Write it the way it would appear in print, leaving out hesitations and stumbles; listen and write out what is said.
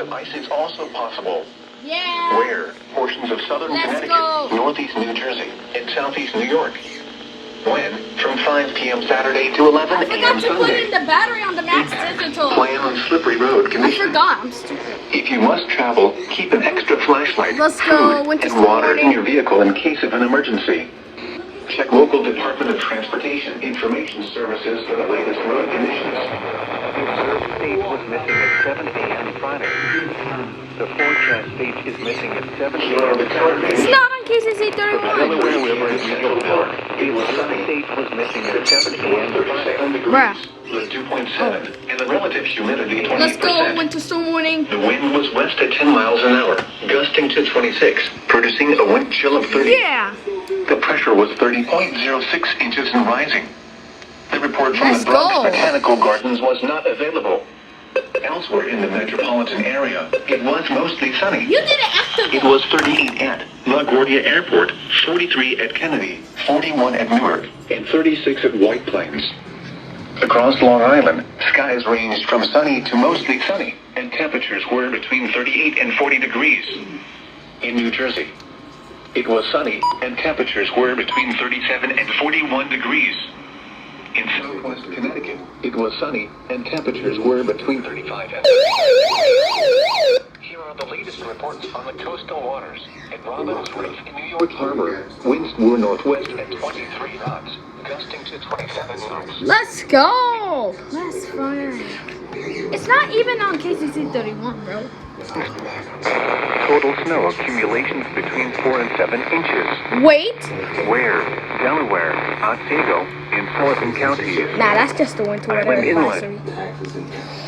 of ice is also possible. Yeah. Where? Portions of southern Connecticut, northeast New Jersey, and southeast New York. When? From 5 p.m. Saturday to 11 a.m. Sunday. I forgot to put in the battery on the Max Digital. Plan on slippery road conditions. I forgot. I'm stupid. If you must travel, keep an extra flashlight, Let's go. food, and water in your vehicle in case of an emergency. Check local Department of Transportation Information Services for the latest road conditions. The observed stage was missing at 7 a.m. Friday. The forecast stage is missing at 7 a.m. Saturday. It's not on KCC The 31. Delaware River is Central Park. The observed stage was missing at 7 a.m. Friday. 37 degrees, with 2.7, and the relative humidity 20%. Let's go. Winter storm warning. The wind was west at 10 miles an hour, gusting to 26, producing a wind chill of 30. Yeah. The pressure was 30.06 inches and rising. The report from Let's the Bronx go. Botanical Gardens was not available. Elsewhere in the metropolitan area, it was mostly sunny. You didn't activate. It was 38 at LaGuardia Airport, 43 at Kennedy, 41 at Newark, and 36 at White Plains. Across Long Island, skies ranged from sunny to mostly sunny, and temperatures were between 38 and 40 degrees. In New Jersey, it was sunny, and temperatures were between 37 and 41 degrees. In southwest Connecticut, it was sunny, and temperatures were between 35 and... Here are the latest reports on the coastal waters. At Robbins Reef in New York Harbor, winds were northwest at 23 knots, gusting to 27 knots. Let's go. That's fun. It's not even on KCC 31, bro. Total snow accumulations between 4 and 7 inches. Wait. Where? Delaware, Otsego, in Sullivan County. Nah, that's just the winter weather Island Inlet. advisory.